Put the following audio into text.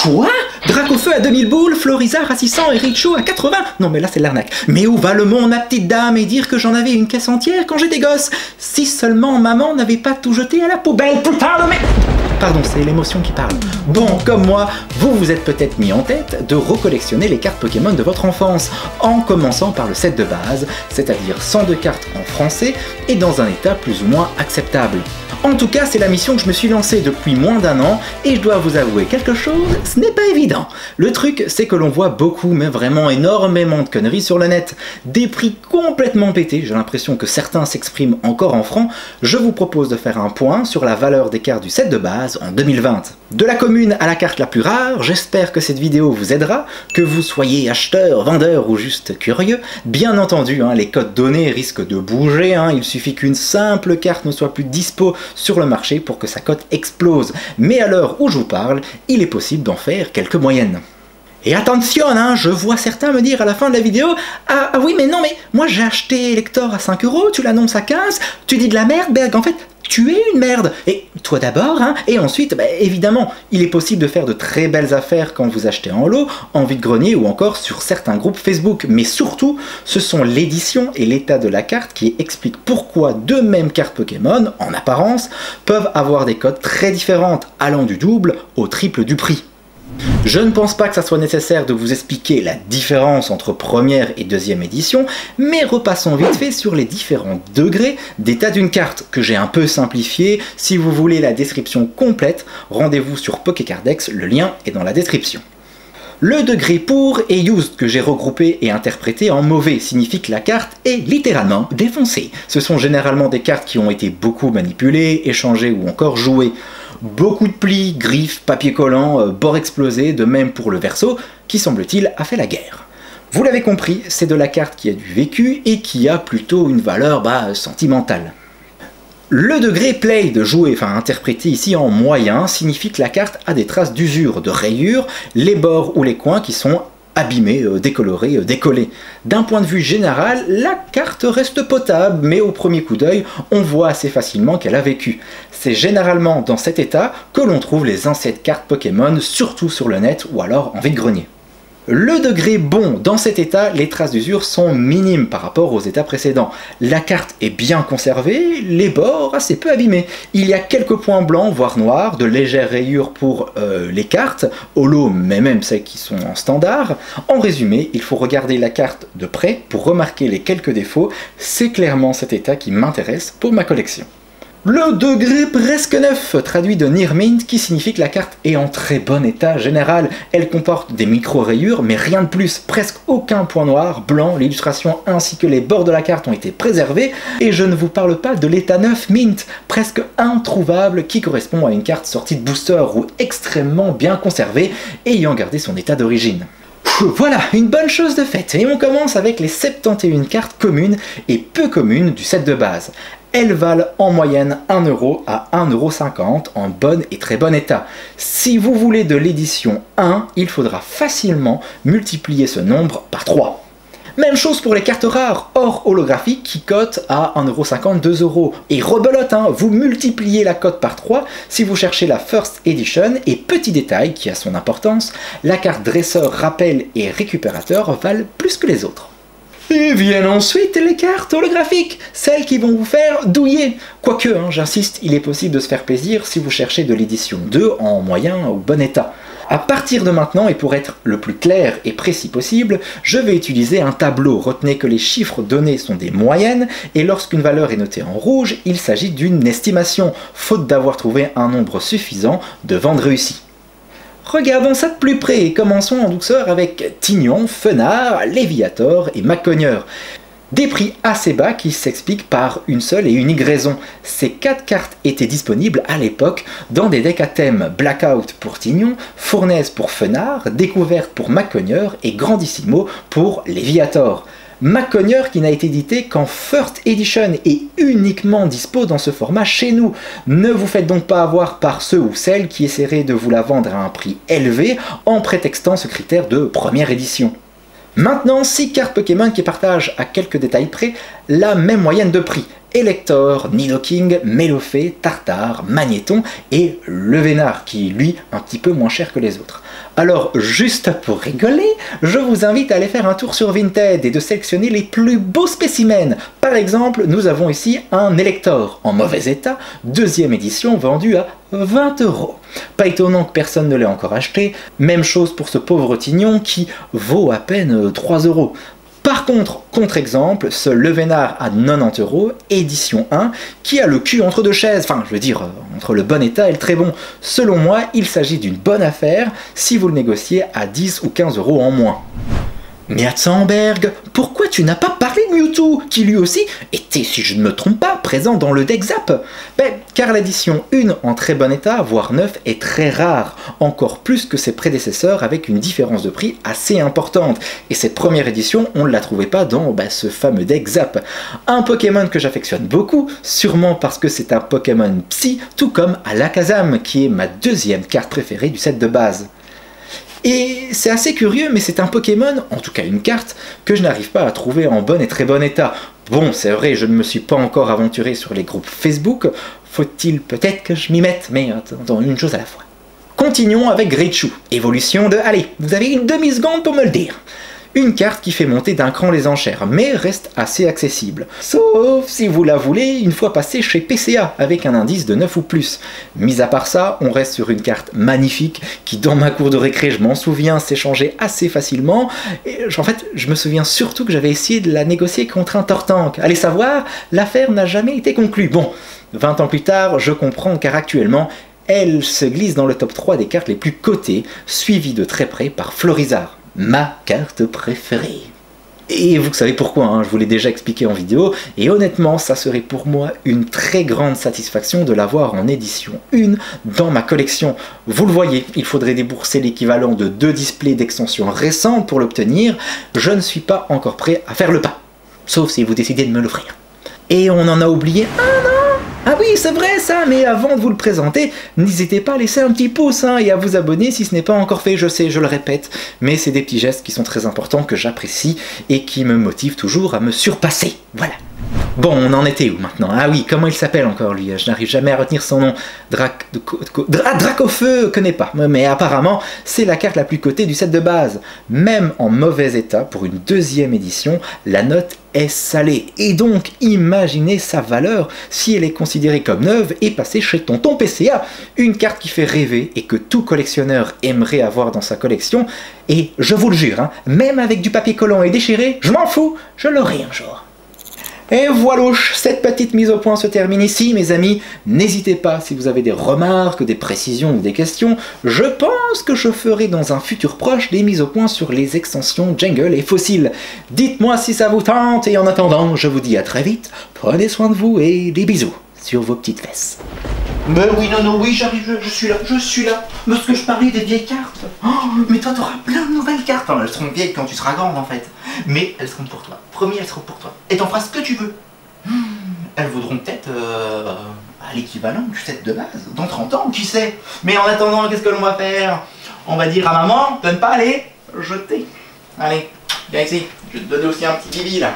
Quoi? Dracofeu à 2000 boules, Florizard à 600 et Richo à 80? Non mais là c'est l'arnaque. Mais où va le monde, ma petite dame, et dire que j'en avais une caisse entière quand j'étais gosse? Si seulement maman n'avait pas tout jeté à la poubelle, putain de merde! Pardon, c'est l'émotion qui parle. Bon, comme moi, vous vous êtes peut-être mis en tête de recollectionner les cartes Pokémon de votre enfance, en commençant par le set de base, c'est-à-dire 102 cartes en français et dans un état plus ou moins acceptable. En tout cas, c'est la mission que je me suis lancée depuis moins d'un an, et je dois vous avouer quelque chose, ce n'est pas évident. Le truc, c'est que l'on voit beaucoup, mais vraiment énormément de conneries sur le net. Des prix complètement pétés, j'ai l'impression que certains s'expriment encore en francs. Je vous propose de faire un point sur la valeur des cartes du set de base en 2020. De la commune à la carte la plus rare, j'espère que cette vidéo vous aidera, que vous soyez acheteur, vendeur ou juste curieux. Bien entendu, les codes donnés risquent de bouger, il suffit qu'une simple carte ne soit plus dispo sur le marché pour que sa cote explose. Mais à l'heure où je vous parle, il est possible d'en faire quelques moyennes. Et attention, je vois certains me dire à la fin de la vidéo « Ah oui, mais non, mais moi j'ai acheté Elector à 5 €, tu l'annonces à 15, tu dis de la merde, Berg, en fait, tu es une merde. Et toi d'abord, et ensuite, évidemment, il est possible de faire de très belles affaires quand vous achetez en lot, en vide-grenier ou encore sur certains groupes Facebook. Mais surtout, ce sont l'édition et l'état de la carte qui expliquent pourquoi deux mêmes cartes Pokémon, en apparence, peuvent avoir des cotes très différentes, allant du double au triple du prix. Je ne pense pas que ça soit nécessaire de vous expliquer la différence entre première et deuxième édition, mais repassons vite fait sur les différents degrés d'état d'une carte, que j'ai un peu simplifié. Si vous voulez la description complète, rendez-vous sur Pokécardex, le lien est dans la description. Le degré pour et used que j'ai regroupé et interprété en mauvais signifie que la carte est littéralement défoncée. Ce sont généralement des cartes qui ont été beaucoup manipulées, échangées ou encore jouées. Beaucoup de plis, griffes, papier collant, bords explosés, de même pour le verso, qui semble-t-il a fait la guerre. Vous l'avez compris, c'est de la carte qui a du vécu et qui a plutôt une valeur sentimentale. Le degré play de jouer, interprété ici en moyen, signifie que la carte a des traces d'usure, de rayures, les bords ou les coins qui sont abîmés, décolorés, décollés. D'un point de vue général, la carte reste potable, mais au premier coup d'œil, on voit assez facilement qu'elle a vécu. C'est généralement dans cet état que l'on trouve les anciennes cartes Pokémon, surtout sur le net ou alors en vide-grenier. Le degré bon, dans cet état, les traces d'usure sont minimes par rapport aux états précédents. La carte est bien conservée, les bords assez peu abîmés. Il y a quelques points blancs, voire noirs, de légères rayures pour les cartes, holo, mais même celles qui sont en standard. En résumé, il faut regarder la carte de près pour remarquer les quelques défauts. C'est clairement cet état qui m'intéresse pour ma collection. Le degré presque neuf, traduit de Near Mint, qui signifie que la carte est en très bon état général. Elle comporte des micro-rayures, mais rien de plus, presque aucun point noir, blanc, l'illustration ainsi que les bords de la carte ont été préservés, et je ne vous parle pas de l'état neuf Mint, presque introuvable, qui correspond à une carte sortie de booster ou extrêmement bien conservée, ayant gardé son état d'origine. Voilà, une bonne chose de faite, et on commence avec les 71 cartes communes et peu communes du set de base. Elles valent en moyenne 1 € à 1,50 € en bon et très bon état. Si vous voulez de l'édition 1, il faudra facilement multiplier ce nombre par 3. Même chose pour les cartes rares hors holographique qui cotent à 1,50 €, 2 €. Et rebelote, vous multipliez la cote par 3 si vous cherchez la First Edition, et petit détail qui a son importance, la carte dresseur, rappel et récupérateur valent plus que les autres. Et viennent ensuite les cartes holographiques, celles qui vont vous faire douiller. Quoique, j'insiste, il est possible de se faire plaisir si vous cherchez de l'édition 2 en moyen ou bon état. À partir de maintenant, et pour être le plus clair et précis possible, je vais utiliser un tableau. Retenez que les chiffres donnés sont des moyennes, et lorsqu'une valeur est notée en rouge, il s'agit d'une estimation, faute d'avoir trouvé un nombre suffisant de ventes réussies. Regardons ça de plus près et commençons en douceur avec Tignon, Fenard, Léviator et Macogneur. Des prix assez bas qui s'expliquent par une seule et unique raison. Ces 4 cartes étaient disponibles à l'époque dans des decks à thème Blackout pour Tignon, Fournaise pour Fenard, Découverte pour Macogneur et Grandissimo pour Léviator. Macogneur qui n'a été édité qu'en First Edition et uniquement dispo dans ce format chez nous. Ne vous faites donc pas avoir par ceux ou celles qui essaieraient de vous la vendre à un prix élevé en prétextant ce critère de première édition. Maintenant, 6 cartes Pokémon qui partagent à quelques détails près la même moyenne de prix. Elector, Nidoking, Melofée, Tartare, Magnéton et Levénard, qui lui un petit peu moins cher que les autres. Alors, juste pour rigoler, je vous invite à aller faire un tour sur Vinted et de sélectionner les plus beaux spécimens. Par exemple, nous avons ici un Elector en mauvais état, 2e édition, vendu à 20 €. Pas étonnant que personne ne l'ait encore acheté, même chose pour ce pauvre Tignon qui vaut à peine 3 €. Par contre, contre-exemple, ce Levénard à 90 €, édition 1, qui a le cul entre deux chaises, enfin je veux dire entre le bon état et le très bon. Selon moi, il s'agit d'une bonne affaire si vous le négociez à 10 ou 15 € en moins. Mais Hatzenberg, pourquoi tu n'as pas parlé de Mewtwo, qui lui aussi était, si je ne me trompe pas, présent dans le deck Zap? Car l'édition 1 en très bon état, voire 9, est très rare, encore plus que ses prédécesseurs avec une différence de prix assez importante. Et cette première édition, on ne la trouvait pas dans ce fameux deck Zap. Un Pokémon que j'affectionne beaucoup, sûrement parce que c'est un Pokémon Psy, tout comme Alakazam, qui est ma 2e carte préférée du set de base. Et c'est assez curieux, mais c'est un Pokémon, en tout cas une carte, que je n'arrive pas à trouver en bon et très bon état. Bon, c'est vrai, je ne me suis pas encore aventuré sur les groupes Facebook, faut-il peut-être que je m'y mette, mais attends, une chose à la fois. Continuons avec Greatshou, évolution de... Allez, vous avez une demi-seconde pour me le dire. Une carte qui fait monter d'un cran les enchères, mais reste assez accessible. Sauf si vous la voulez une fois passée chez PCA, avec un indice de 9 ou plus. Mis à part ça, on reste sur une carte magnifique, qui dans ma cour de récré, je m'en souviens, s'échangeait assez facilement. Et en fait, je me souviens surtout que j'avais essayé de la négocier contre un Tortank. Allez savoir, l'affaire n'a jamais été conclue. Bon, 20 ans plus tard, je comprends car actuellement, elle se glisse dans le top 3 des cartes les plus cotées, suivie de très près par Florizard. Ma carte préférée. Et vous savez pourquoi, hein, je vous l'ai déjà expliqué en vidéo, et honnêtement, ça serait pour moi une très grande satisfaction de l'avoir en édition 1 dans ma collection. Vous le voyez, il faudrait débourser l'équivalent de 2 displays d'extension récents pour l'obtenir. Je ne suis pas encore prêt à faire le pas, sauf si vous décidez de me l'offrir. Et on en a oublié un. Ah oui, c'est vrai ça, mais avant de vous le présenter, n'hésitez pas à laisser un petit pouce et à vous abonner si ce n'est pas encore fait, je sais, je le répète, mais c'est des petits gestes qui sont très importants, que j'apprécie et qui me motivent toujours à me surpasser, voilà. Bon, on en était où maintenant? Ah oui, comment il s'appelle encore lui? Je n'arrive jamais à retenir son nom. Dracofeu, connais pas, mais apparemment, c'est la carte la plus cotée du set de base. Même en mauvais état, pour une 2e édition, la note est salée. Et donc, imaginez sa valeur si elle est considérée comme neuve et passée chez Tonton PCA. Une carte qui fait rêver et que tout collectionneur aimerait avoir dans sa collection. Et je vous le jure, même avec du papier collant et déchiré, je m'en fous, je l'aurai un jour. Et voilà, cette petite mise au point se termine ici, mes amis. N'hésitez pas si vous avez des remarques, des précisions ou des questions. Je pense que je ferai dans un futur proche des mises au point sur les extensions Jungle et Fossiles. Dites-moi si ça vous tente, et en attendant, je vous dis à très vite. Prenez soin de vous et des bisous sur vos petites fesses. Mais oui, oui, j'arrive, je suis là. Parce que je parlais des vieilles cartes. Oh, mais toi, t'auras plein de nouvelles cartes. Enfin, elles seront vieilles quand tu seras grande, en fait. Mais elles seront pour toi. Promis, elles seront pour toi. Et t'en feras ce que tu veux. Elles vaudront peut-être à l'équivalent du set de base. Dans 30 ans, qui sait. Mais en attendant, qu'est-ce que l'on va faire? On va dire à maman de ne pas aller jeter. Allez, viens ici. Je vais te donner aussi un petit bibi, là.